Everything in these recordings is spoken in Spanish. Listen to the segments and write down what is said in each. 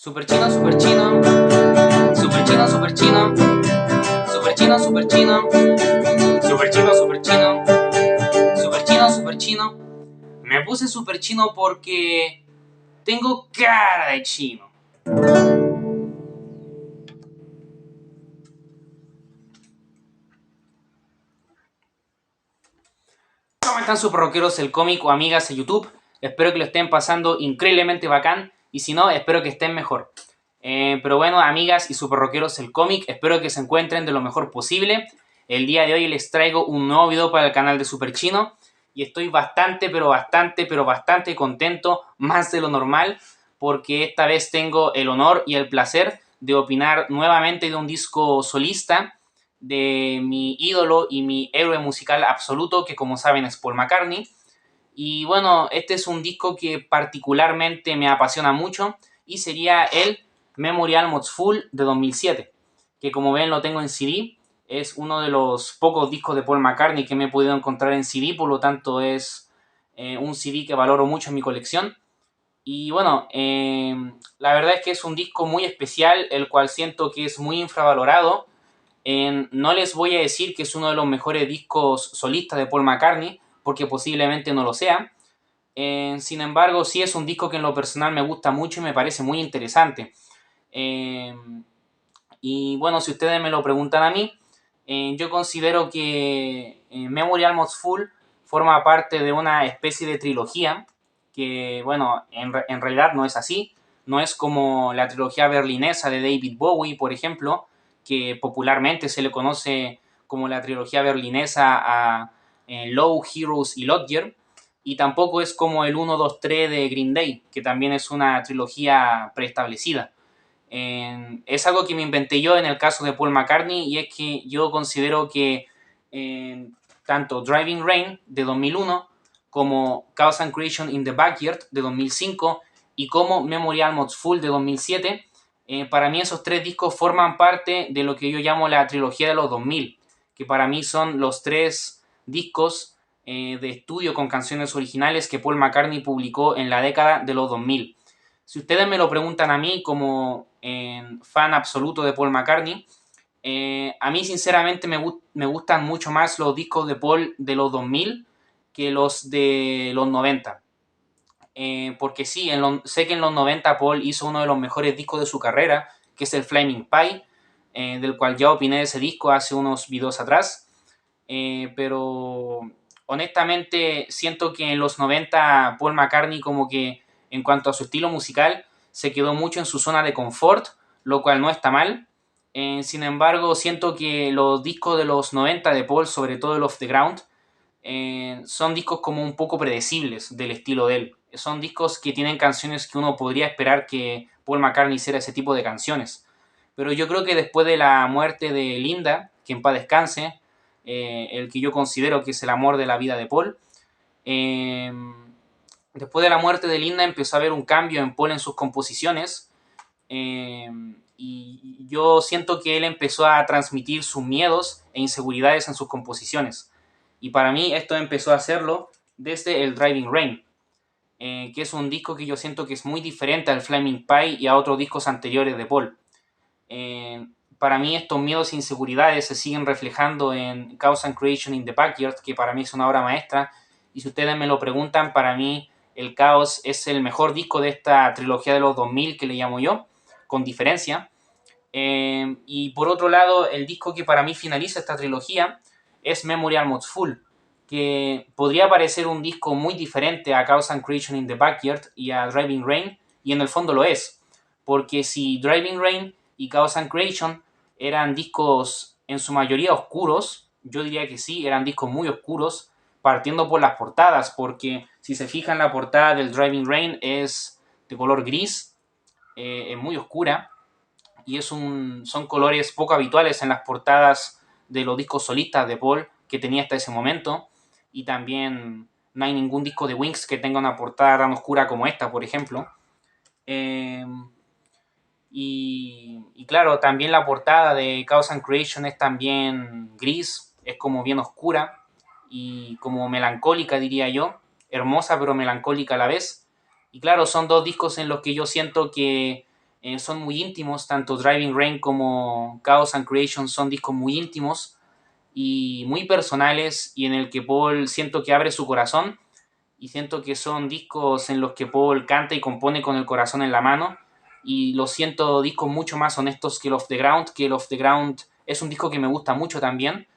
Super chino, super chino, super chino, super chino, super chino, super chino, super chino, super chino, super chino, super chino. Me puse super chino porque tengo cara de chino. ¿Cómo están super rockeros el cómic o amigas de YouTube? Espero que lo estén pasando increíblemente bacán y si no, espero que estén mejor. Pero bueno, amigas y super rockeros el cómic, espero que se encuentren de lo mejor posible. El día de hoy les traigo un nuevo video para el canal de Super Chino y estoy bastante contento, más de lo normal, porque esta vez tengo el honor y el placer de opinar nuevamente de un disco solista de mi ídolo y mi héroe musical absoluto, que como saben es Paul McCartney. Y bueno, este es un disco que particularmente me apasiona mucho y sería el Memory Almost Full de 2007, que como ven lo tengo en CD. Es uno de los pocos discos de Paul McCartney que me he podido encontrar en CD, por lo tanto es un CD que valoro mucho en mi colección. Y bueno, la verdad es que es un disco muy especial, el cual siento que es muy infravalorado. No les voy a decir que es uno de los mejores discos solistas de Paul McCartney, porque posiblemente no lo sea. Sin embargo, sí es un disco que en lo personal me gusta mucho y me parece muy interesante. Eh, y bueno, si ustedes me lo preguntan a mí, yo considero que Memory Almost Full forma parte de una especie de trilogía que, bueno, en realidad no es así. No es como la trilogía berlinesa de David Bowie, por ejemplo, que popularmente se le conoce como la trilogía berlinesa a Low, Heroes y Lodger. Y tampoco es como el 1, 2, 3 de Green Day, que también es una trilogía preestablecida. Es algo que me inventé yo en el caso de Paul McCartney y es que yo considero que tanto Driving Rain de 2001 como Chaos and Creation in the Backyard de 2005 y como Memory Almost Full de 2007, para mí esos tres discos forman parte de lo que yo llamo la trilogía de los 2000, que para mí son los tres discos de estudio con canciones originales que Paul McCartney publicó en la década de los 2000. Si ustedes me lo preguntan a mí como fan absoluto de Paul McCartney, a mí sinceramente me gustan mucho más los discos de Paul de los 2000 que los de los 90. Porque sí, sé que en los 90 Paul hizo uno de los mejores discos de su carrera, que es el Flaming Pie, del cual ya opiné de ese disco hace unos videos atrás. Pero honestamente siento que en los 90 Paul McCartney como que en cuanto a su estilo musical se quedó mucho en su zona de confort, lo cual no está mal. Sin embargo, siento que los discos de los 90 de Paul, sobre todo el Off the Ground, son discos como un poco predecibles del estilo de él. Son discos que tienen canciones que uno podría esperar que Paul McCartney hiciera ese tipo de canciones. Pero yo creo que después de la muerte de Linda, que en paz descanse, el que yo considero que es el amor de la vida de Paul, eh, después de la muerte de Linda empezó a haber un cambio en Paul en sus composiciones, eh, y yo siento que él empezó a transmitir sus miedos e inseguridades en sus composiciones. Y para mí esto empezó a hacerlo desde el Driving Rain, que es un disco que yo siento que es muy diferente al Flaming Pie y a otros discos anteriores de Paul. Eh, para mí estos miedos e inseguridades se siguen reflejando en Chaos and Creation in the Backyard, que para mí es una obra maestra. Y si ustedes me lo preguntan, para mí el Chaos es el mejor disco de esta trilogía de los 2000 que le llamo yo, con diferencia. Y por otro lado, el disco que para mí finaliza esta trilogía es Memory Almost Full, que podría parecer un disco muy diferente a Chaos and Creation in the Backyard y a Driving Rain, y en el fondo lo es. Porque si Driving Rain y Chaos and Creation eran discos en su mayoría oscuros, yo diría que sí, eran discos muy oscuros, partiendo por las portadas, porque si se fijan la portada del Driving Rain es de color gris, es muy oscura, y son colores poco habituales en las portadas de los discos solistas de Paul que tenía hasta ese momento, y también no hay ningún disco de Wings que tenga una portada tan oscura como esta, por ejemplo. Eh, y claro, también la portada de Chaos and Creation es también gris, es como bien oscura y como melancólica, diría yo, hermosa pero melancólica a la vez. Y claro, son dos discos en los que yo siento que son muy íntimos, tanto Driving Rain como Chaos and Creation son discos muy íntimos y muy personales y en el que Paul siento que abre su corazón y siento que son discos en los que Paul canta y compone con el corazón en la mano y los siento discos mucho más honestos que el Off the Ground, que el Off the Ground es un disco que me gusta mucho también,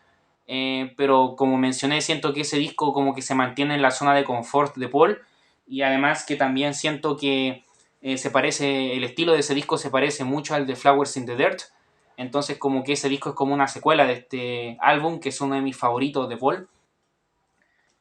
pero como mencioné siento que ese disco como que se mantiene en la zona de confort de Paul y además que también siento que se parece, el estilo de ese disco se parece mucho al de Flowers in the Dirt, entonces como que ese disco es como una secuela de este álbum que es uno de mis favoritos de Paul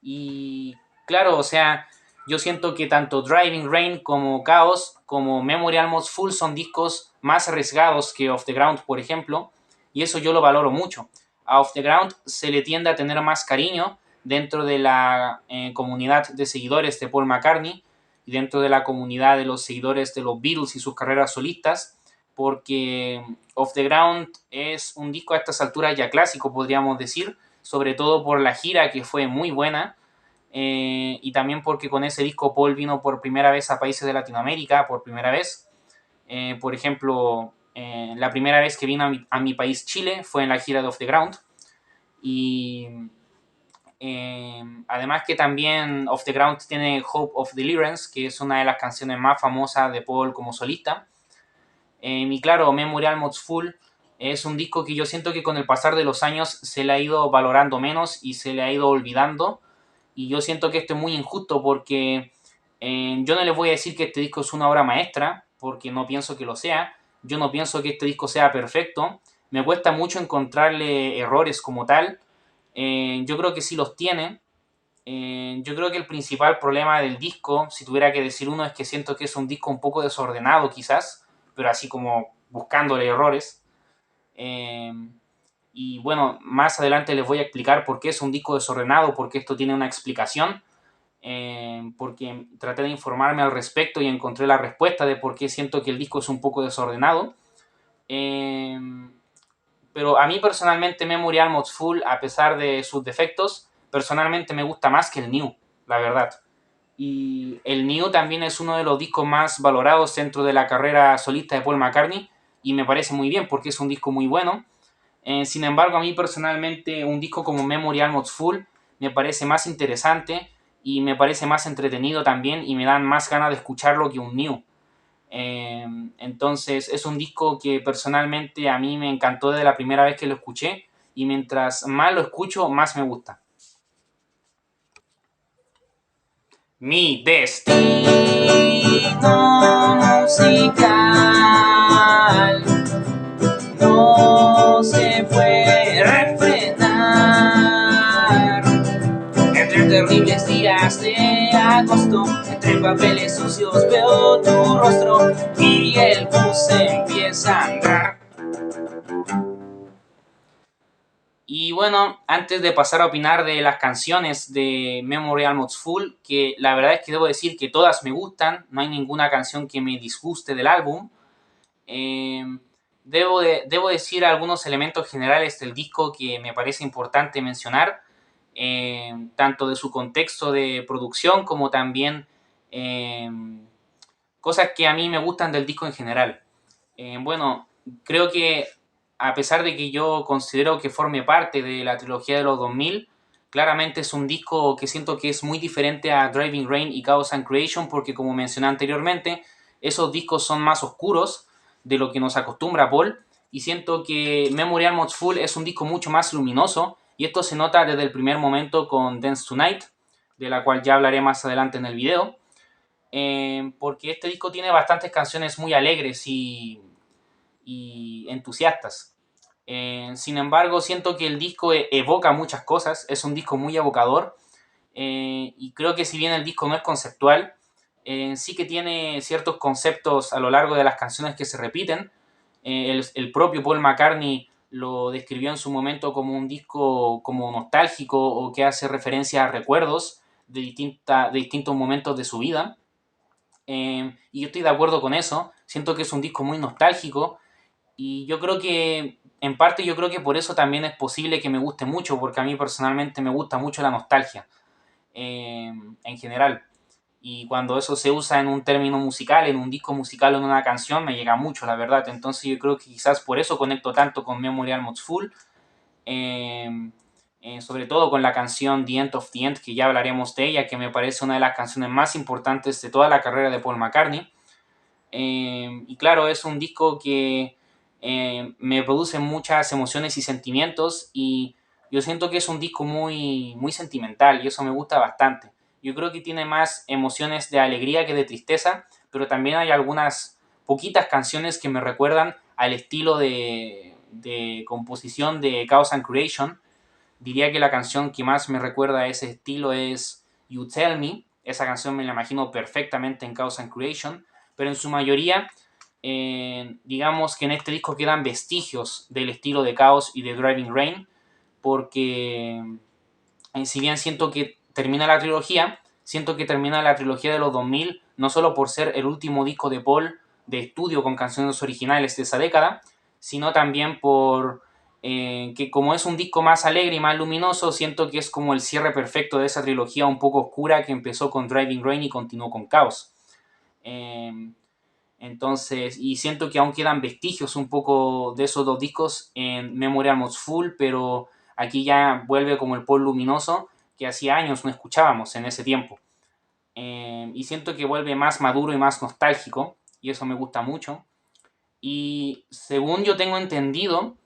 y claro, o sea, yo siento que tanto Driving Rain como Chaos como Memory Almost Full son discos más arriesgados que Off the Ground, por ejemplo, y eso yo lo valoro mucho. A Off the Ground se le tiende a tener más cariño dentro de la comunidad de seguidores de Paul McCartney y dentro de la comunidad de los seguidores de los Beatles y sus carreras solistas, porque Off the Ground es un disco a estas alturas ya clásico, podríamos decir, sobre todo por la gira que fue muy buena y también porque con ese disco Paul vino por primera vez a países de Latinoamérica, por primera vez. Por ejemplo, la primera vez que vino a mi país Chile fue en la gira de Off the Ground. Y además que también Off the Ground tiene Hope of Deliverance, que es una de las canciones más famosas de Paul como solista. Y claro, Memory Almost Full es un disco que yo siento que con el pasar de los años se le ha ido valorando menos y se le ha ido olvidando. Y yo siento que esto es muy injusto porque yo no les voy a decir que este disco es una obra maestra, porque no pienso que lo sea. Yo no pienso que este disco sea perfecto. Me cuesta mucho encontrarle errores como tal. Yo creo que sí los tiene. Yo creo que el principal problema del disco, si tuviera que decir uno, es que siento que es un disco un poco desordenado quizás, pero así como buscándole errores. Eh, y bueno, más adelante les voy a explicar por qué es un disco desordenado, porque esto tiene una explicación, porque traté de informarme al respecto y encontré la respuesta de por qué siento que el disco es un poco desordenado. Eh, pero a mí personalmente Memory Almost Full, a pesar de sus defectos, personalmente me gusta más que el New, la verdad. Y el New también es uno de los discos más valorados dentro de la carrera solista de Paul McCartney y me parece muy bien porque es un disco muy bueno. Sin embargo, a mí personalmente un disco como Memory Almost Full me parece más interesante y me parece más entretenido también y me dan más ganas de escucharlo que un New. Entonces es un disco que personalmente a mí me encantó desde la primera vez que lo escuché y mientras más lo escucho, más me gusta. Mi destino musical no se puede refrenar. Entre terribles días de agosto, entre papeles sucios veo tu rostro y el bus empieza a andar. Y bueno, antes de pasar a opinar de las canciones de Memory Almost Full, que la verdad es que debo decir que todas me gustan, no hay ninguna canción que me disguste del álbum, eh, debo decir algunos elementos generales del disco que me parece importante mencionar, tanto de su contexto de producción como también eh, cosas que a mí me gustan del disco en general. Bueno, creo que a pesar de que yo considero que forme parte de la trilogía de los 2000, claramente es un disco que siento que es muy diferente a Driving Rain y Chaos and Creation porque como mencioné anteriormente, esos discos son más oscuros de lo que nos acostumbra Paul y siento que Memory Almost Full es un disco mucho más luminoso y esto se nota desde el primer momento con Dance Tonight, de la cual ya hablaré más adelante en el video, porque este disco tiene bastantes canciones muy alegres y entusiastas. Sin embargo, siento que el disco evoca muchas cosas, es un disco muy evocador y creo que si bien el disco no es conceptual, sí que tiene ciertos conceptos a lo largo de las canciones que se repiten. El propio Paul McCartney lo describió en su momento como un disco como nostálgico o que hace referencia a recuerdos de distintos momentos de su vida. Y yo estoy de acuerdo con eso. Siento que es un disco muy nostálgico y yo creo que, en parte, yo creo que por eso también es posible que me guste mucho, porque a mí personalmente me gusta mucho la nostalgia en general. Y cuando eso se usa en un término musical, en un disco musical o en una canción, me llega mucho, la verdad. Entonces yo creo que quizás por eso conecto tanto con Memory Almost Full. Eh, Sobre todo con la canción The End of the End, que ya hablaremos de ella, que me parece una de las canciones más importantes de toda la carrera de Paul McCartney. Y claro, es un disco que me produce muchas emociones y sentimientos, y yo siento que es un disco muy, muy sentimental y eso me gusta bastante. Yo creo que tiene más emociones de alegría que de tristeza, pero también hay algunas poquitas canciones que me recuerdan al estilo de composición de Chaos and Creation. Diría que la canción que más me recuerda a ese estilo es You Tell Me. Esa canción me la imagino perfectamente en Chaos and Creation, pero en su mayoría, digamos que en este disco quedan vestigios del estilo de Chaos y de Driving Rain, porque si bien siento que termina la trilogía de los 2000, no solo por ser el último disco de Paul de estudio con canciones originales de esa década, sino también por que como es un disco más alegre y más luminoso, siento que es como el cierre perfecto de esa trilogía un poco oscura que empezó con Driving Rain y continuó con Chaos. Eh, entonces, y siento que aún quedan vestigios un poco de esos dos discos en Memory Almost Full, pero aquí ya vuelve como el Paul luminoso que hacía años no escuchábamos en ese tiempo. Y siento que vuelve más maduro y más nostálgico, y eso me gusta mucho. Y según yo tengo entendido,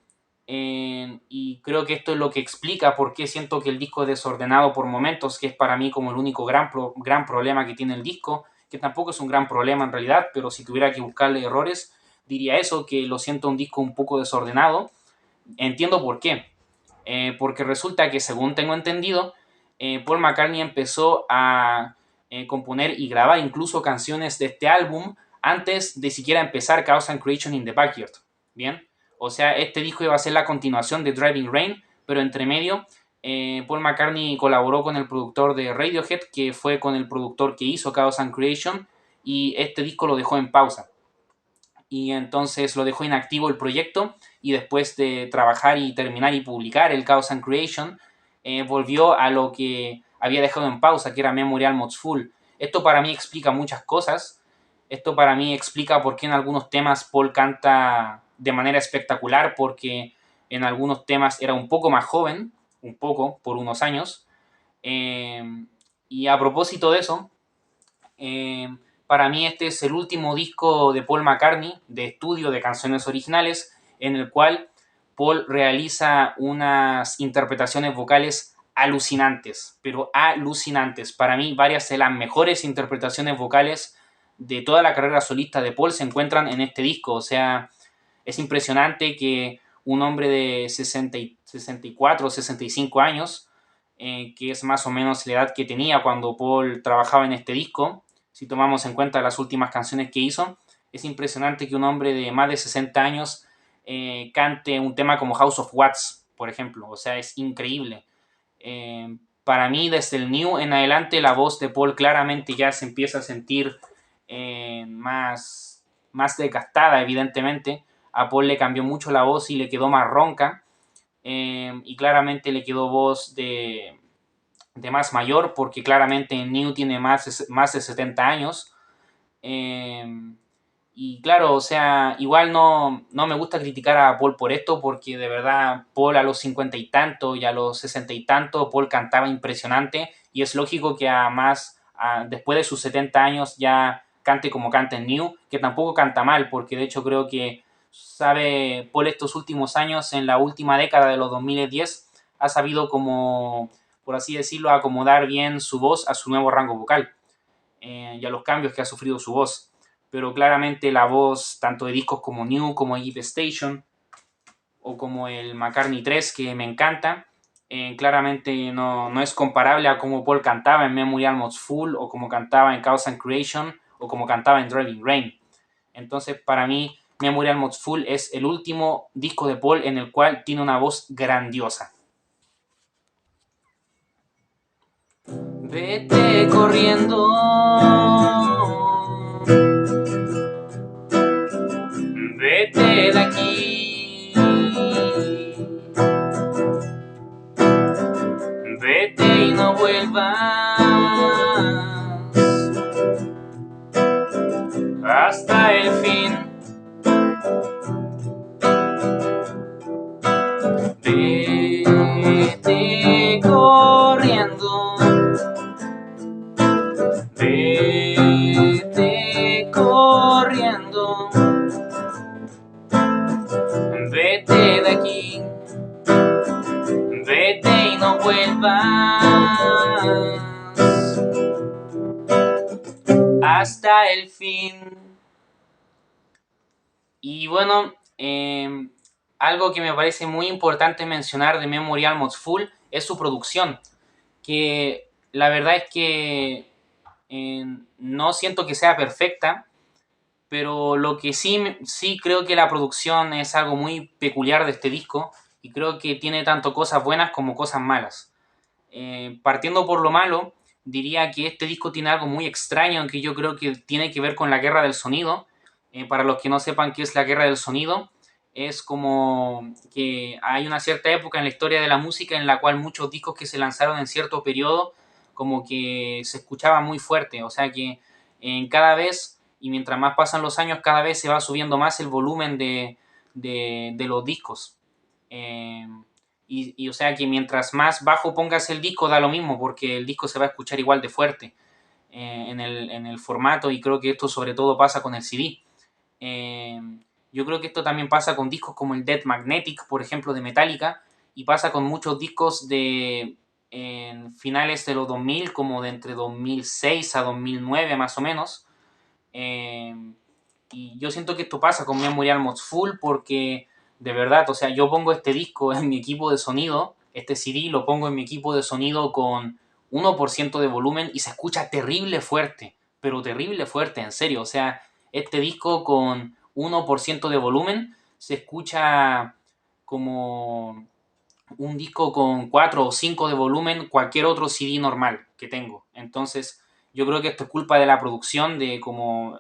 y creo que esto es lo que explica por qué siento que el disco es desordenado por momentos, que es para mí como el único gran problema que tiene el disco, que tampoco es un gran problema en realidad, pero si tuviera que buscarle errores, diría eso, que lo siento un disco un poco desordenado. Entiendo por qué. Porque resulta que, según tengo entendido, Paul McCartney empezó a componer y grabar incluso canciones de este álbum antes de siquiera empezar Chaos and Creation in the Backyard. Bien, o sea, este disco iba a ser la continuación de Driving Rain, pero entre medio Paul McCartney colaboró con el productor de Radiohead, que fue con el productor que hizo Chaos and Creation, y este disco lo dejó en pausa. Y entonces lo dejó inactivo el proyecto, y después de trabajar y terminar y publicar el Chaos and Creation, volvió a lo que había dejado en pausa, que era Memory Almost Full. Esto para mí explica muchas cosas. Esto para mí explica por qué en algunos temas Paul canta de manera espectacular, porque en algunos temas era un poco más joven, un poco, por unos años. Y a propósito de eso, para mí este es el último disco de Paul McCartney de estudio de canciones originales, en el cual Paul realiza unas interpretaciones vocales alucinantes, pero alucinantes. Para mí, varias de las mejores interpretaciones vocales de toda la carrera solista de Paul se encuentran en este disco. O sea, es impresionante que un hombre de 64 o 65 años, que es más o menos la edad que tenía cuando Paul trabajaba en este disco, si tomamos en cuenta las últimas canciones que hizo, es impresionante que un hombre de más de 60 años cante un tema como House of Wax, por ejemplo. O sea, es increíble. Para mí, desde el New en adelante, la voz de Paul claramente ya se empieza a sentir más desgastada, evidentemente. A Paul le cambió mucho la voz y le quedó más ronca. Y claramente le quedó voz de más mayor, porque claramente New tiene más de 70 años. Y claro, o sea, igual no me gusta criticar a Paul por esto, porque de verdad Paul a los 50 y tanto y a los 60 y tanto, Paul cantaba impresionante, y es lógico que después de sus 70 años ya cante como canta en New, que tampoco canta mal, porque de hecho creo que sabe Paul estos últimos años, en la última década de los 2010, ha sabido como, por así decirlo, acomodar bien su voz a su nuevo rango vocal, y a los cambios que ha sufrido su voz. Pero claramente la voz, tanto de discos como New, como Jeep Station, o como el McCartney 3, que me encanta, claramente no es comparable a como Paul cantaba en Memory Almost Full, o como cantaba en Chaos and Creation, o como cantaba en Driving Rain. Entonces, para mí, Memory Almost Full es el último disco de Paul en el cual tiene una voz grandiosa. Vete corriendo, vete de aquí, vete y no vuelvas, Vete de aquí, vete y no vuelvas hasta el fin. Y bueno, algo que me parece muy importante mencionar de Memory Almost Full es su producción, que la verdad es que no siento que sea perfecta, pero lo que sí creo que la producción es algo muy peculiar de este disco y creo que tiene tanto cosas buenas como cosas malas. Partiendo por lo malo, diría que este disco tiene algo muy extraño que yo creo que tiene que ver con la guerra del sonido. Para los que no sepan qué es la guerra del sonido, es como que hay una cierta época en la historia de la música en la cual muchos discos que se lanzaron en cierto periodo como que se escuchaba muy fuerte, o sea que cada vez, y mientras más pasan los años, cada vez se va subiendo más el volumen de los discos. Eh, o sea que mientras más bajo pongas el disco da lo mismo, porque el disco se va a escuchar igual de fuerte en el formato, y creo que esto sobre todo pasa con el CD. Yo creo que esto también pasa con discos como el Dead Magnetic, por ejemplo, de Metallica, y pasa con muchos discos de finales de los 2000, como de entre 2006 a 2009 más o menos. Y yo siento que esto pasa con Memory Almost Full porque, de verdad, o sea, yo pongo este disco en mi equipo de sonido, este CD lo pongo en mi equipo de sonido con 1% de volumen y se escucha terrible fuerte, pero terrible fuerte, en serio. O sea, este disco con 1% de volumen se escucha como un disco con 4 o 5 de volumen cualquier otro CD normal que tengo. Entonces, yo creo que esto es culpa de la producción, de cómo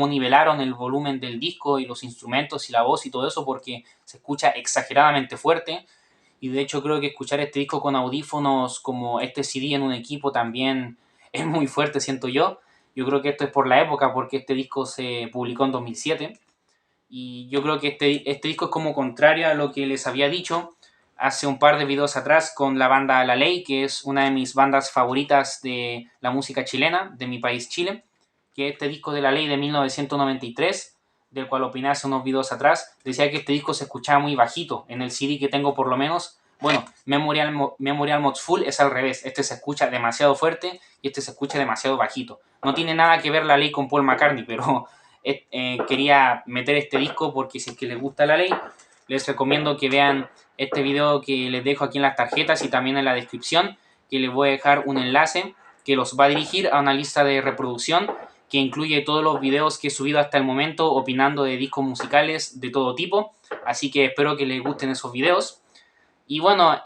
nivelaron el volumen del disco y los instrumentos y la voz y todo eso, porque se escucha exageradamente fuerte. Y de hecho creo que escuchar este disco con audífonos como este CD en un equipo también es muy fuerte, siento yo. Yo creo que esto es por la época, porque este disco se publicó en 2007. Y yo creo que este disco es como contrario a lo que les había dicho hace un par de videos atrás con la banda La Ley, que es una de mis bandas favoritas de la música chilena, de mi país Chile, que este disco de La Ley de 1993, del cual opiné hace unos videos atrás, decía que este disco se escuchaba muy bajito, en el CD que tengo por lo menos. Bueno, Memorial Mods Full es al revés, este se escucha demasiado fuerte y este se escucha demasiado bajito. No tiene nada que ver La Ley con Paul McCartney, pero quería meter este disco porque si es que les gusta La Ley, les recomiendo que vean este video que les dejo aquí en las tarjetas y también en la descripción, que les voy a dejar un enlace que los va a dirigir a una lista de reproducción que incluye todos los videos que he subido hasta el momento opinando de discos musicales de todo tipo, así que espero que les gusten esos videos. Y bueno,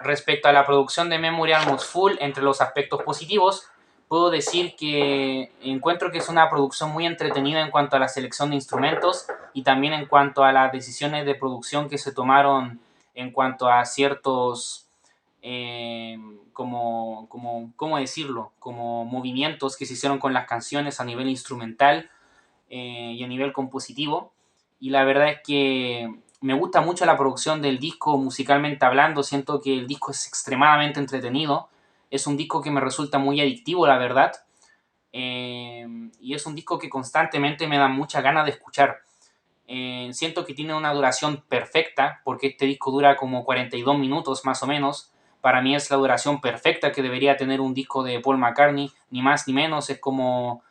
respecto a la producción de Memory Almost Full, entre los aspectos positivos, puedo decir que encuentro que es una producción muy entretenida en cuanto a la selección de instrumentos y también en cuanto a las decisiones de producción que se tomaron en cuanto a ciertos, ¿cómo decirlo? Como movimientos que se hicieron con las canciones a nivel instrumental y a nivel compositivo. Y la verdad es que me gusta mucho la producción del disco musicalmente hablando, siento que el disco es extremadamente entretenido, es un disco que me resulta muy adictivo, la verdad, y es un disco que constantemente me da mucha ganas de escuchar. Siento que tiene una duración perfecta, porque este disco dura como 42 minutos más o menos. Para mí es la duración perfecta que debería tener un disco de Paul McCartney, ni más ni menos, es como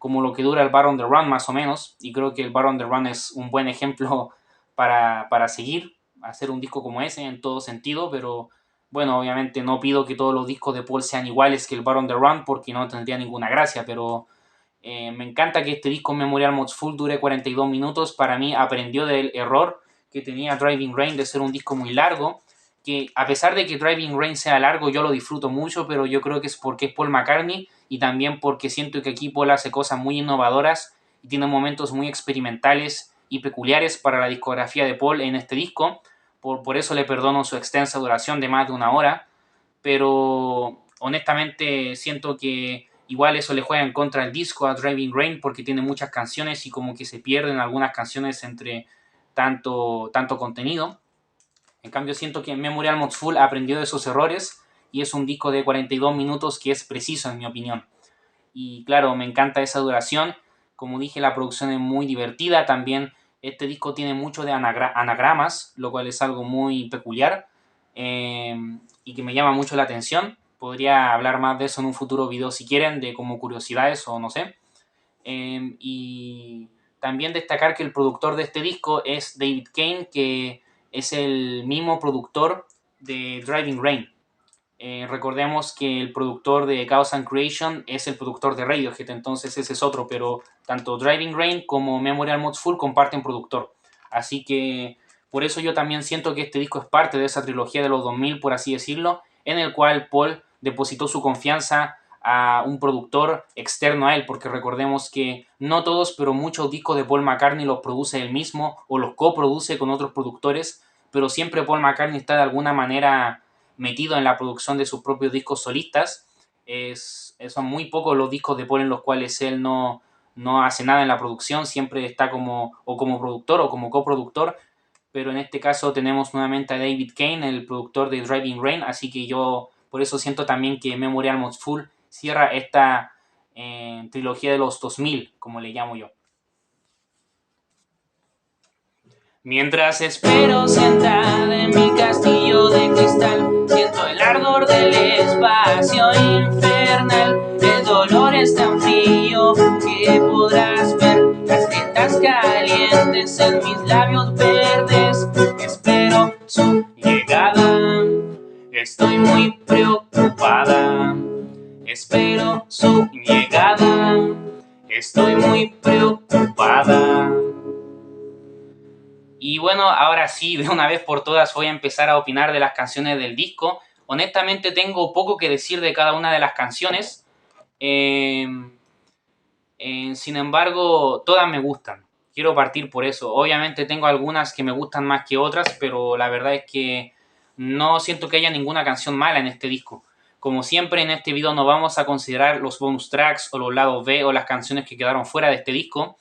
lo que dura el Bar on the Run más o menos, y creo que el Bar on the Run es un buen ejemplo para seguir, hacer un disco como ese en todo sentido, pero bueno, obviamente no pido que todos los discos de Paul sean iguales que el Bar on the Run porque no tendría ninguna gracia, pero me encanta que este disco Memorial Mods Full dure 42 minutos. Para mí aprendió del error que tenía Driving Rain de ser un disco muy largo, que a pesar de que Driving Rain sea largo, yo lo disfruto mucho, pero yo creo que es porque es Paul McCartney y también porque siento que aquí Paul hace cosas muy innovadoras y tiene momentos muy experimentales y peculiares para la discografía de Paul en este disco. Por eso le perdono su extensa duración de más de una hora, pero honestamente siento que igual eso le juega en contra al disco, a Driving Rain, porque tiene muchas canciones y como que se pierden algunas canciones entre tanto contenido. En cambio siento que Memorial Mods Full aprendió de esos errores y es un disco de 42 minutos que es preciso en mi opinión. Y claro, me encanta esa duración, Como dije, la producción es muy divertida. También este disco tiene mucho de anagramas, lo cual es algo muy peculiar y que me llama mucho la atención. Podría hablar más de eso en un futuro video si quieren, de como curiosidades o no sé. Y también destacar que el productor de este disco es David Kane, que es el mismo productor de Driving Rain. Recordemos que el productor de Chaos and Creation es el productor de Radiohead, entonces ese es otro, pero tanto Driving Rain como Memorial Mods Full comparten productor. Así que por eso yo también siento que este disco es parte de esa trilogía de los 2000, por así decirlo, en el cual Paul depositó su confianza a un productor externo a él, porque recordemos que no todos, pero muchos discos de Paul McCartney los produce él mismo o los coproduce con otros productores, pero siempre Paul McCartney está de alguna manera metido en la producción de sus propios discos solistas. Son muy pocos los discos de Paul en los cuales él no hace nada en la producción, siempre está como productor o como coproductor, pero en este caso tenemos nuevamente a David Kane, el productor de Driving Rain, así que yo por eso siento también que Memorial Mods Full cierra esta trilogía de los 2000, como le llamo yo. Mientras espero sentada en mi castillo de cristal, siento el ardor del espacio infernal. El dolor es tan frío que podrás ver las grietas calientes en mis labios verdes. Espero su llegada, estoy muy preocupada. Espero su llegada, estoy muy preocupada. Y bueno, ahora sí, de una vez por todas voy a empezar a opinar de las canciones del disco. Honestamente tengo poco que decir de cada una de las canciones. Sin embargo, todas me gustan. Quiero partir por eso. Obviamente tengo algunas que me gustan más que otras, pero la verdad es que no siento que haya ninguna canción mala en este disco. Como siempre en este video no vamos a considerar los bonus tracks o los lados B o las canciones que quedaron fuera de este disco,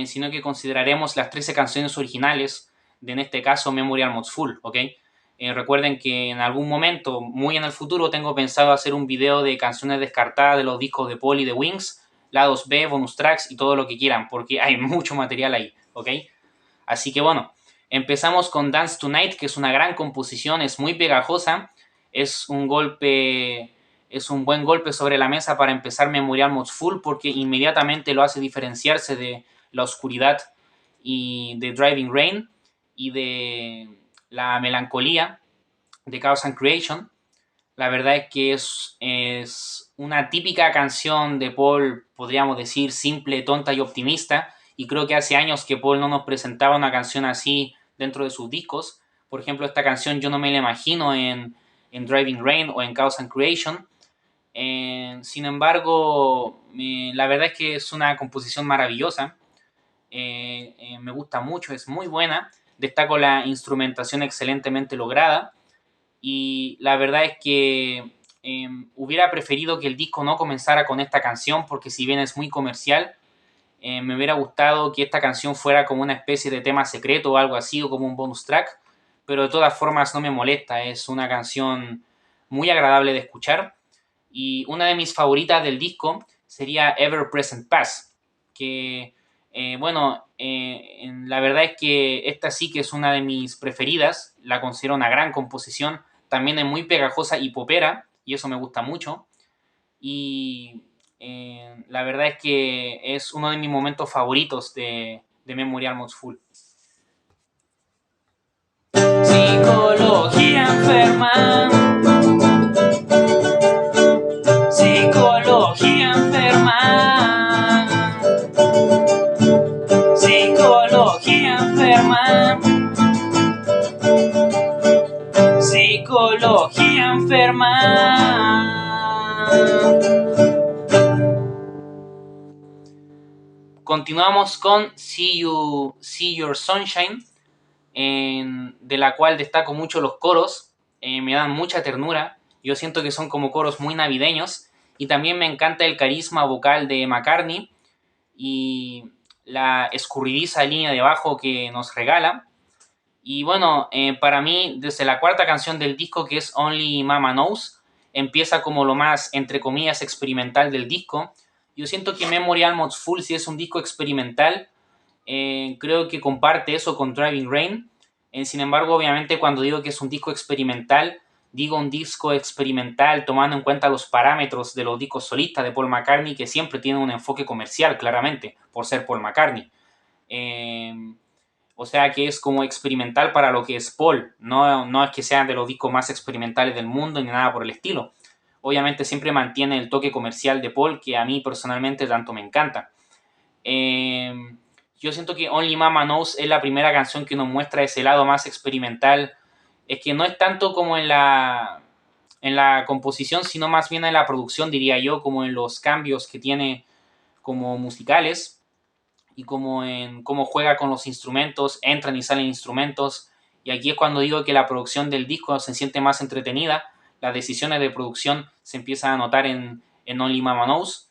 sino que consideraremos las 13 canciones originales de, en este caso, Memorial Mods Full, ¿ok? Recuerden que en algún momento, muy en el futuro, tengo pensado hacer un video de canciones descartadas de los discos de Paul y de Wings, lados B, bonus tracks y todo lo que quieran, porque hay mucho material ahí, ¿ok? Así que bueno, empezamos con Dance Tonight, que es una gran composición, es muy pegajosa, es un buen golpe sobre la mesa para empezar Memorial Mods Full, porque inmediatamente lo hace diferenciarse de la oscuridad y de Driving Rain y de la melancolía de Chaos and Creation. La verdad es que es una típica canción de Paul, podríamos decir, simple, tonta y optimista, y creo que hace años que Paul no nos presentaba una canción así dentro de sus discos. Por ejemplo, esta canción yo no me la imagino en Driving Rain o en Chaos and Creation. Sin embargo, la verdad es que es una composición maravillosa. Me gusta mucho, es muy buena. Destaco la instrumentación excelentemente lograda. Y la verdad es que hubiera preferido que el disco no comenzara con esta canción, porque si bien es muy comercial, me hubiera gustado que esta canción fuera como una especie de tema secreto o algo así, o como un bonus track, pero de todas formas no me molesta, es una canción muy agradable de escuchar. Y una de mis favoritas del disco sería Ever Present Past, que la verdad es que esta sí que es una de mis preferidas, la considero una gran composición, también es muy pegajosa y popera, y eso me gusta mucho. Y la verdad es que es uno de mis momentos favoritos de Memorial Mods Full. Psicología enferma. Psicología enferma. Psicología enferma. Psicología enferma. Continuamos con See Your Sunshine, de la cual destaco mucho los coros, me dan mucha ternura, yo siento que son como coros muy navideños, y también me encanta el carisma vocal de McCartney y la escurridiza línea de bajo que nos regala. Y bueno, para mí, desde la cuarta canción del disco, que es Only Mama Knows, empieza como lo más, entre comillas, experimental del disco. Yo siento que Memory Almost Full, si es un disco experimental, creo que comparte eso con Driving Rain. Sin embargo, obviamente, cuando digo que es un disco experimental, digo un disco experimental tomando en cuenta los parámetros de los discos solistas de Paul McCartney, que siempre tienen un enfoque comercial, claramente, por ser Paul McCartney. Eh, o sea que es como experimental para lo que es Paul. No es que sean de los discos más experimentales del mundo ni nada por el estilo. Obviamente siempre mantiene el toque comercial de Paul, que a mí personalmente tanto me encanta. Eh, yo siento que Only Mama Knows es la primera canción que nos muestra ese lado más experimental. Es que no es tanto como en la composición, sino más bien en la producción, diría yo, como en los cambios que tiene como musicales y como en cómo juega con los instrumentos, entran y salen instrumentos. Y aquí es cuando digo que la producción del disco se siente más entretenida, las decisiones de producción se empiezan a notar en Only Mama Knows.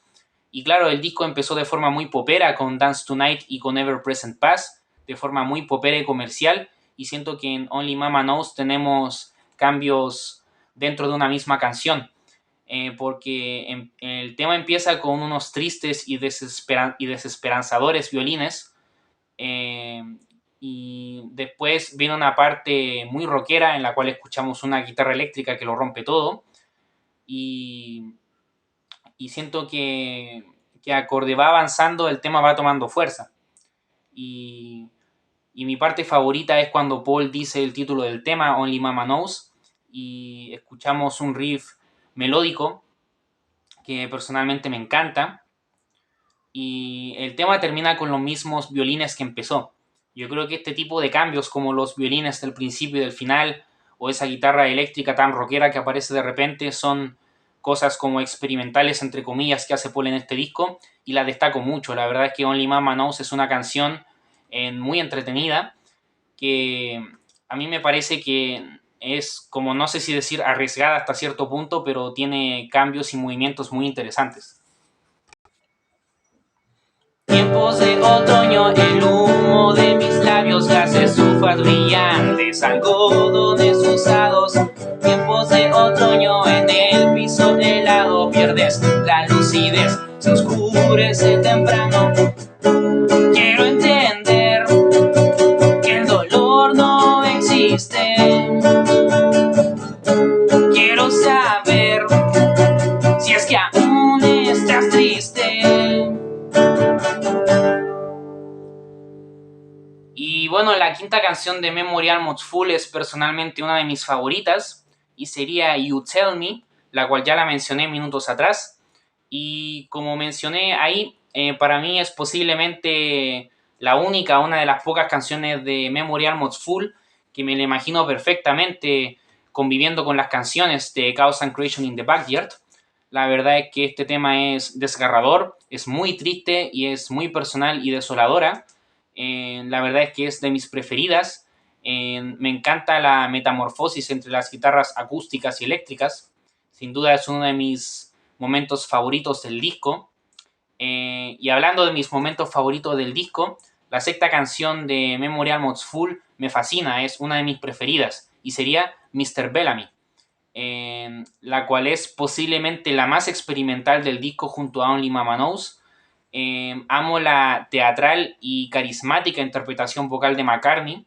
Y claro, el disco empezó de forma muy popera con Dance Tonight y con Ever Present Past, de forma muy popera y comercial. Y siento que en Only Mama Knows tenemos cambios dentro de una misma canción. Porque el tema empieza con unos tristes y desesperanzadores violines. eh, y después viene una parte muy rockera en la cual escuchamos una guitarra eléctrica que lo rompe todo. Y y siento que acorde va avanzando, el tema va tomando fuerza. Y, y mi parte favorita es cuando Paul dice el título del tema, Only Mama Knows, y escuchamos un riff melódico que personalmente me encanta. Y el tema termina con los mismos violines que empezó. Yo creo que este tipo de cambios, como los violines del principio y del final, o esa guitarra eléctrica tan rockera que aparece de repente, son cosas como experimentales, entre comillas, que hace Paul en este disco, y la destaco mucho. La verdad es que Only Mama Knows es una canción muy entretenida, que a mí me parece que es, como no sé si decir arriesgada hasta cierto punto, pero tiene cambios y movimientos muy interesantes. Tiempos de otoño, el humo de mis labios, las estufas brillantes, algodones usados. Tiempos de otoño, en el piso helado pierdes la lucidez, se oscurece temprano. Quiero entender que el dolor no existe. Quiero saber si es que aún estás triste. Y bueno, la quinta canción de Memory Almost Full es personalmente una de mis favoritas y sería You Tell Me, la cual ya la mencioné minutos atrás. Y como mencioné ahí, para mí es posiblemente la única, una de las pocas canciones de Memory Almost Full que me la imagino perfectamente conviviendo con las canciones de Chaos and Creation in the Backyard. La verdad es que este tema es desgarrador, es muy triste y es muy personal y desoladora. La verdad es que es de mis preferidas. Me encanta la metamorfosis entre las guitarras acústicas y eléctricas. Sin duda es uno de mis momentos favoritos del disco. Y hablando de mis momentos favoritos del disco, la sexta canción de Memory Almost Full me fascina, es una de mis preferidas y sería Mr. Bellamy, la cual es posiblemente la más experimental del disco junto a Only Mama Knows. Amo la teatral y carismática interpretación vocal de McCartney.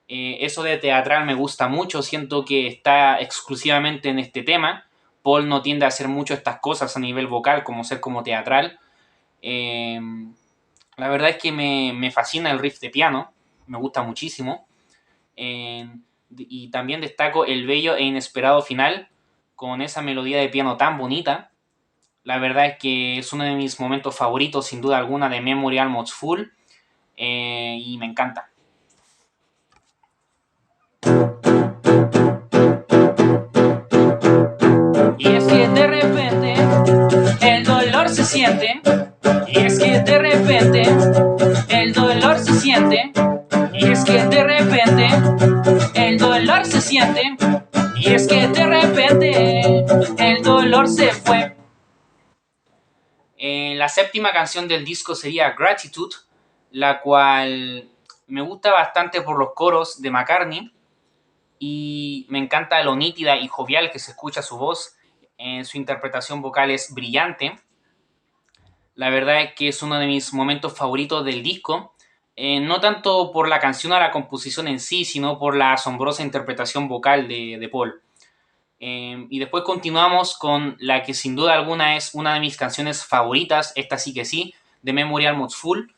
Eso de teatral me gusta mucho, siento que está exclusivamente en este tema. Paul no tiende a hacer mucho estas cosas a nivel vocal, como ser como teatral. Eh, la verdad es que me fascina el riff de piano, me gusta muchísimo. Eh, y también destaco el bello e inesperado final con esa melodía de piano tan bonita. La verdad es que es uno de mis momentos favoritos, sin duda alguna, de Memory Almost Full. Y me encanta. Y es que de repente el dolor se siente. Y es que de repente el dolor se siente. Y es que de repente el dolor se siente. Y es que de repente el dolor se fue. La séptima canción del disco sería Gratitude, la cual me gusta bastante por los coros de McCartney y me encanta lo nítida y jovial que se escucha su voz. Su interpretación vocal es brillante. La verdad es que es uno de mis momentos favoritos del disco. No tanto por la canción o la composición en sí, sino por la asombrosa interpretación vocal de Paul. Y después continuamos con la que sin duda alguna es una de mis canciones favoritas, esta sí que sí, de Memory Almost Full.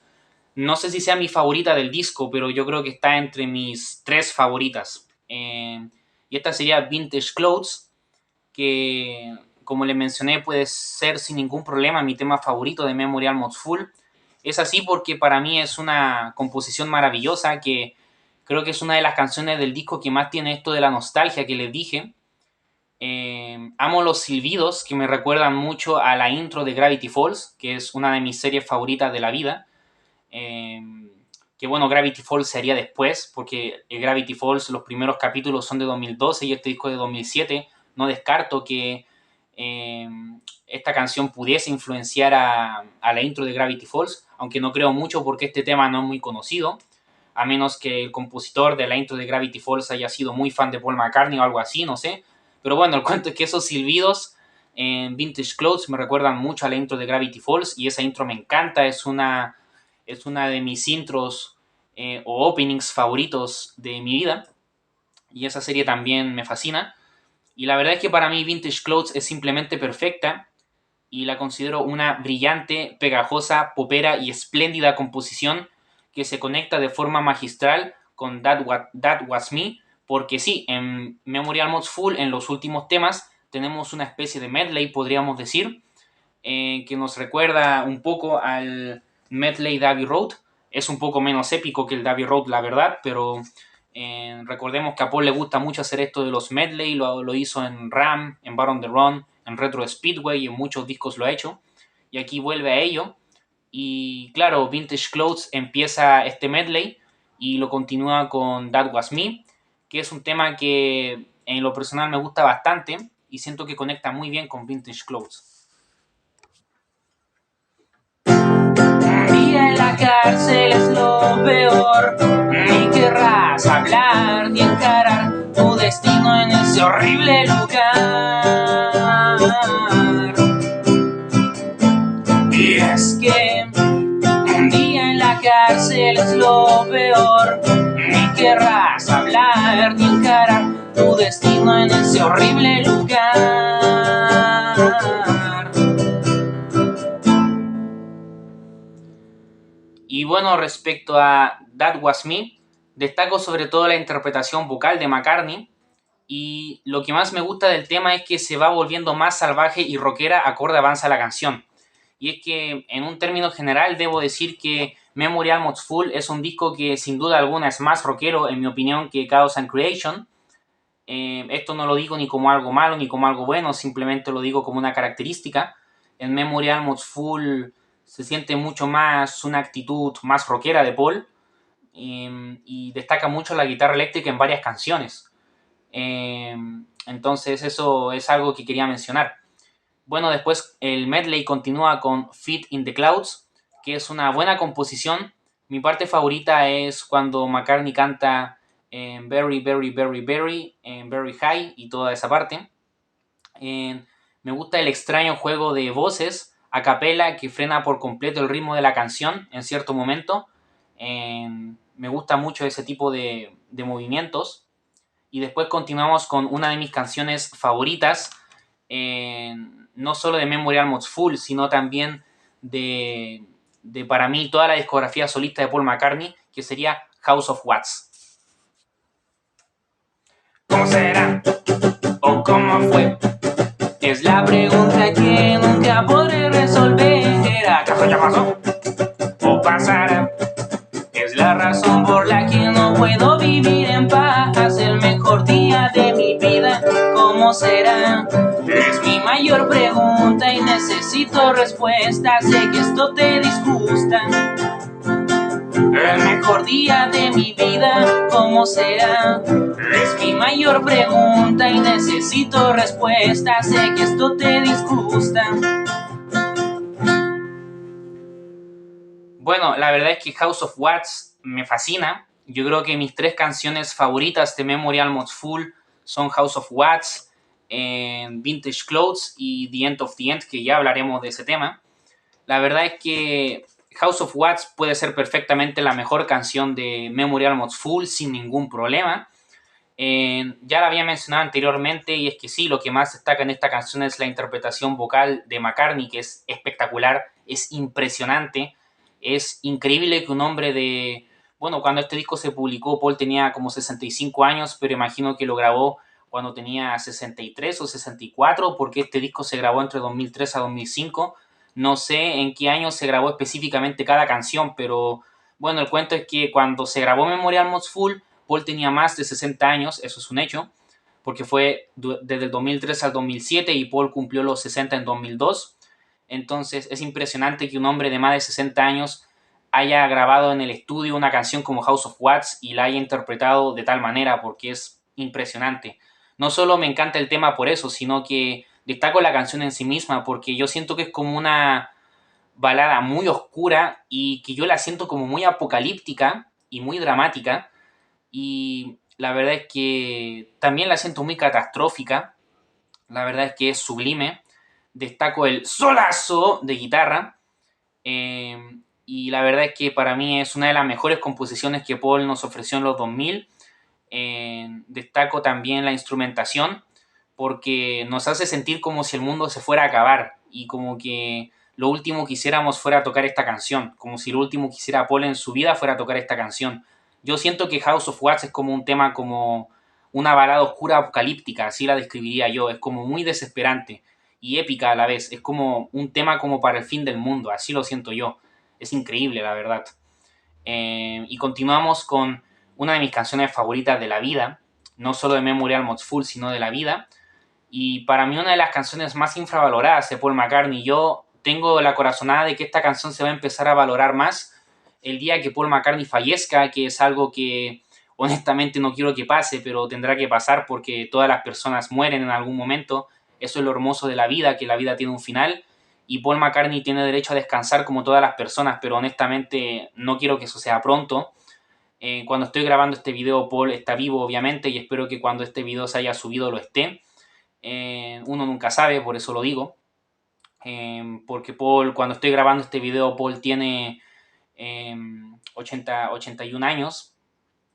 No sé si sea mi favorita del disco, pero yo creo que está entre mis tres favoritas. Y esta sería Vintage Clothes, que como les mencioné puede ser sin ningún problema mi tema favorito de Memory Almost Full. Es así porque para mí es una composición maravillosa que creo que es una de las canciones del disco que más tiene esto de la nostalgia que les dije. Amo los silbidos que me recuerdan mucho a la intro de Gravity Falls, que es una de mis series favoritas de la vida. Eh, que bueno, Gravity Falls sería después, porque Gravity Falls, los primeros capítulos son de 2012 y este disco de 2007. No descarto que eh, esta canción pudiese influenciar a la intro de Gravity Falls, aunque no creo mucho porque este tema no es muy conocido, a menos que el compositor de la intro de Gravity Falls haya sido muy fan de Paul McCartney o algo así, no sé. Pero bueno, el cuento es que esos silbidos en Vintage Clothes me recuerdan mucho a la intro de Gravity Falls y esa intro me encanta, es una de mis intros o openings favoritos de mi vida. Y esa serie también me fascina. Y la verdad es que para mí Vintage Clothes es simplemente perfecta y la considero una brillante, pegajosa, popera y espléndida composición que se conecta de forma magistral con That Was Me, porque sí, en Memory Almost Full, en los últimos temas, tenemos una especie de medley, podríamos decir, que nos recuerda un poco al medley de Abbey Road. Es un poco menos épico que el de Abbey Road, la verdad, pero recordemos que a Paul le gusta mucho hacer esto de los medley, lo hizo en Ram, en Bar on the Run, en Retro Speedway y en muchos discos lo ha hecho. Y aquí vuelve a ello. Y claro, Vintage Clothes empieza este medley y lo continúa con That Was Me, que es un tema que en lo personal me gusta bastante y siento que conecta muy bien con Vintage Clothes. En la cárcel es lo peor, ni querrás hablar ni encarar tu destino en ese horrible lugar. Y es que un día en la cárcel es lo peor, ni querrás hablar ni encarar tu destino en ese horrible lugar. Y bueno, respecto a That Was Me, destaco sobre todo la interpretación vocal de McCartney y lo que más me gusta del tema es que se va volviendo más salvaje y rockera acorde avanza la canción. Y es que en un término general debo decir que Memory Almost Full es un disco que sin duda alguna es más rockero en mi opinión que Chaos and Creation. Esto no lo digo ni como algo malo ni como algo bueno, simplemente lo digo como una característica. En Memory Almost Full se siente mucho más una actitud más rockera de Paul y destaca mucho la guitarra eléctrica en varias canciones. Entonces eso es algo que quería mencionar. Bueno, después el medley continúa con Feet in the Clouds, que es una buena composición. Mi parte favorita es cuando McCartney canta en Very, Very, Very, Very, en Very High y toda esa parte. Me gusta el extraño juego de voces a capela que frena por completo el ritmo de la canción en cierto momento. Me gusta mucho ese tipo de movimientos. Y después continuamos con una de mis canciones favoritas, no solo de Memory Almost Full, sino también de para mí toda la discografía solista de Paul McCartney, que sería House of Wax. ¿Cómo será? ¿O cómo fue? Es la pregunta que nunca podré resolver. ¿Acaso ya pasó? ¿O pasará? Es la razón por la que no puedo vivir en paz. El mejor día de mi vida, ¿cómo será? Es mi mayor pregunta y necesito respuesta. Sé que esto te disgusta. El mejor día de mi vida, ¿cómo será? Es mi mayor pregunta y necesito respuesta. Sé que esto te disgusta. Bueno, la verdad es que House of Wax me fascina. Yo creo que mis tres canciones favoritas de Memory Almost Full son House of Wax, Vintage Clothes y The End of the End, que ya hablaremos de ese tema. La verdad es que House of Wax puede ser perfectamente la mejor canción de Memory Almost Full sin ningún problema. Ya la había mencionado anteriormente y es que sí, lo que más destaca en esta canción es la interpretación vocal de McCartney, que es espectacular, es impresionante, es increíble que un hombre de... Bueno, cuando este disco se publicó, Paul tenía como 65 años, pero imagino que lo grabó cuando tenía 63 o 64, porque este disco se grabó entre 2003 a 2005. No sé en qué año se grabó específicamente cada canción, pero bueno, el cuento es que cuando se grabó Memorial Mods Full, Paul tenía más de 60 años, eso es un hecho, porque fue desde el 2003 al 2007 y Paul cumplió los 60 en 2002. Entonces es impresionante que un hombre de más de 60 años haya grabado en el estudio una canción como House of Wax y la haya interpretado de tal manera, porque es impresionante. No solo me encanta el tema por eso, sino que destaco la canción en sí misma, porque yo siento que es como una balada muy oscura y que yo la siento como muy apocalíptica y muy dramática, y la verdad es que también la siento muy catastrófica, la verdad es que es sublime, destaco el solazo de guitarra, y la verdad es que para mí es una de las mejores composiciones que Paul nos ofreció en los 2000. Destaco también la instrumentación porque nos hace sentir como si el mundo se fuera a acabar y como que lo último que hiciéramos fuera tocar esta canción, como si lo último que hiciera Paul en su vida fuera tocar esta canción. Yo siento que House of Wax es como un tema como una balada oscura apocalíptica, así la describiría yo, es como muy desesperante y épica a la vez, es como un tema como para el fin del mundo, así lo siento yo, es increíble la verdad. Y continuamos con una de mis canciones favoritas de la vida, no solo de Memorial Mods Full, sino de la vida, y para mí una de las canciones más infravaloradas de Paul McCartney. Yo tengo la corazonada de que esta canción se va a empezar a valorar más el día que Paul McCartney fallezca, que es algo que honestamente no quiero que pase, pero tendrá que pasar porque todas las personas mueren en algún momento. Eso es lo hermoso de la vida, que la vida tiene un final. Y Paul McCartney tiene derecho a descansar como todas las personas, pero honestamente no quiero que eso sea pronto. Cuando estoy grabando este video, Paul está vivo, obviamente, y espero que cuando este video se haya subido lo esté. Uno nunca sabe, por eso lo digo. Porque Paul, cuando estoy grabando este video, Paul tiene 81 años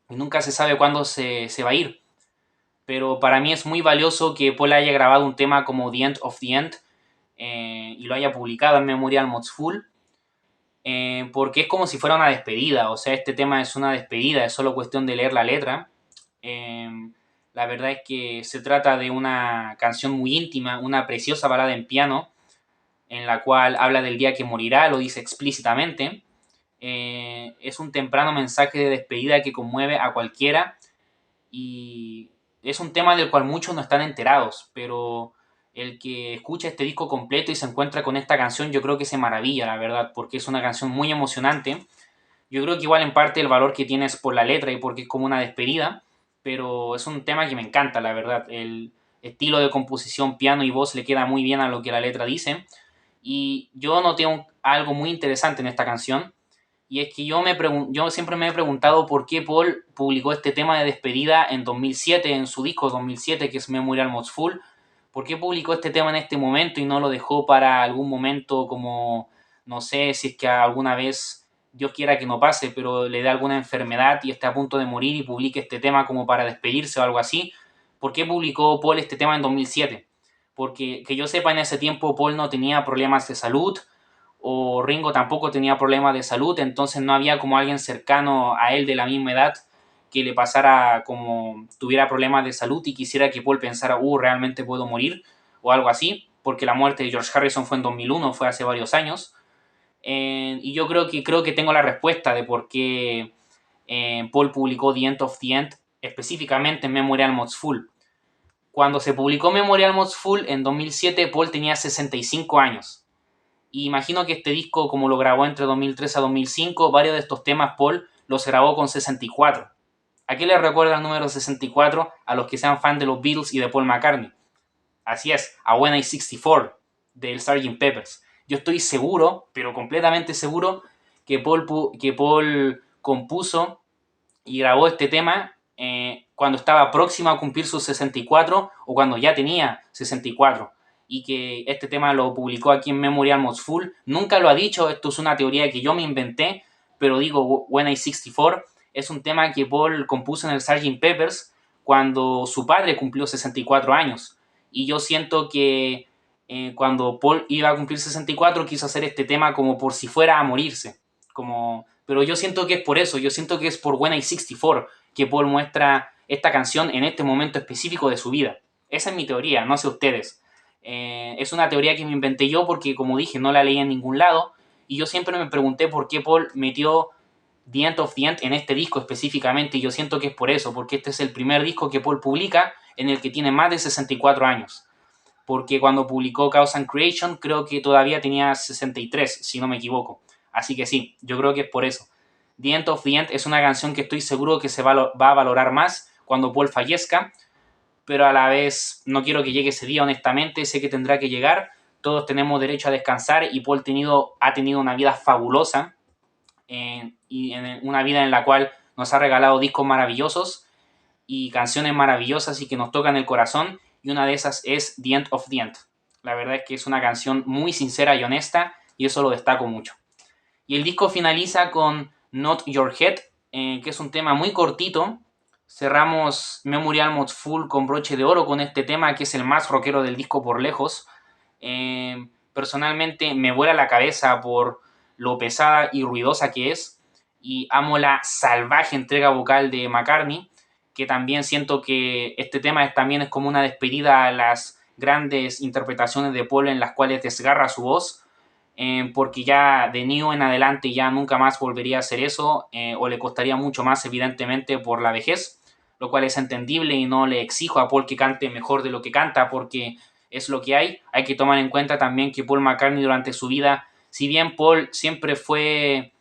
y nunca se sabe cuándo se va a ir. Pero para mí es muy valioso que Paul haya grabado un tema como The End of the End y lo haya publicado en Memorial Mods Full, porque es como si fuera una despedida. O sea, este tema es una despedida, es solo cuestión de leer la letra. Eh, la verdad es que se trata de una canción muy íntima, una preciosa balada en piano, en la cual habla del día que morirá, lo dice explícitamente. Es un temprano mensaje de despedida que conmueve a cualquiera y es un tema del cual muchos no están enterados, pero el que escucha este disco completo y se encuentra con esta canción, yo creo que se maravilla, la verdad, porque es una canción muy emocionante. Yo creo que igual en parte el valor que tiene es por la letra y porque es como una despedida, pero es un tema que me encanta, la verdad. El estilo de composición, piano y voz le queda muy bien a lo que la letra dice. Y yo noté algo muy interesante en esta canción, y es que yo siempre me he preguntado por qué Paul publicó este tema de despedida en 2007, en su disco 2007, que es Memorial Mods Full. ¿Por qué publicó este tema en este momento y no lo dejó para algún momento como, no sé, si es que alguna vez, Dios quiera que no pase, pero le dé alguna enfermedad y esté a punto de morir y publique este tema como para despedirse o algo así? ¿Por qué publicó Paul este tema en 2007? Porque que yo sepa, en ese tiempo Paul no tenía problemas de salud, o Ringo tampoco tenía problemas de salud, entonces no había como alguien cercano a él de la misma edad que le pasara como tuviera problemas de salud y quisiera que Paul pensara, realmente puedo morir o algo así, porque la muerte de George Harrison fue en 2001, fue hace varios años. Y yo creo que tengo la respuesta de por qué Paul publicó The End of the End, específicamente en Memorial Mods Full. Cuando se publicó Memorial Mods Full en 2007, Paul tenía 65 años. Y imagino que este disco, como lo grabó entre 2003 a 2005, varios de estos temas Paul los grabó con 64. ¿A qué le recuerda el número 64? A los que sean fan de los Beatles y de Paul McCartney. Así es, a When I 64 del Sgt. Peppers. Yo estoy seguro, pero completamente seguro, que Paul compuso y grabó este tema cuando estaba próximo a cumplir sus 64 o cuando ya tenía 64. y que este tema lo publicó aquí en Memory Almost Full. Nunca lo ha dicho, esto es una teoría que yo me inventé, pero digo, When I 64 es un tema que Paul compuso en el Sgt. Peppers cuando su padre cumplió 64 años. Y yo siento que cuando Paul iba a cumplir 64 quiso hacer este tema como por si fuera a morirse. Pero yo siento que es por eso, yo siento que es por When I 64 que Paul muestra esta canción en este momento específico de su vida. Esa es mi teoría, no sé ustedes. Es una teoría que me inventé yo porque, como dije, no la leí en ningún lado y yo siempre me pregunté por qué Paul metió The End of the End en este disco específicamente y yo siento que es por eso, porque este es el primer disco que Paul publica en el que tiene más de 64 años. Porque cuando publicó Chaos and Creation creo que todavía tenía 63, si no me equivoco. Así que sí, yo creo que es por eso. The End of the End es una canción que estoy seguro que se va a valorar más cuando Paul fallezca, pero a la vez no quiero que llegue ese día, honestamente, sé que tendrá que llegar, todos tenemos derecho a descansar y Paul ha tenido una vida fabulosa y en una vida en la cual nos ha regalado discos maravillosos y canciones maravillosas y que nos tocan el corazón, y una de esas es The End of the End. La verdad es que es una canción muy sincera y honesta y eso lo destaco mucho. Y el disco finaliza con Not Your Head, que es un tema muy cortito. Cerramos Memory Almost Full con broche de oro con este tema que es el más rockero del disco por lejos. Personalmente me vuela la cabeza por lo pesada y ruidosa que es y amo la salvaje entrega vocal de McCartney, que también siento que este tema también es como una despedida a las grandes interpretaciones de Paul en las cuales desgarra su voz, porque ya de New en adelante ya nunca más volvería a hacer eso, o le costaría mucho más evidentemente por la vejez, lo cual es entendible y no le exijo a Paul que cante mejor de lo que canta porque es lo que hay que tomar en cuenta también que Paul McCartney durante su vida, si bien Paul siempre fue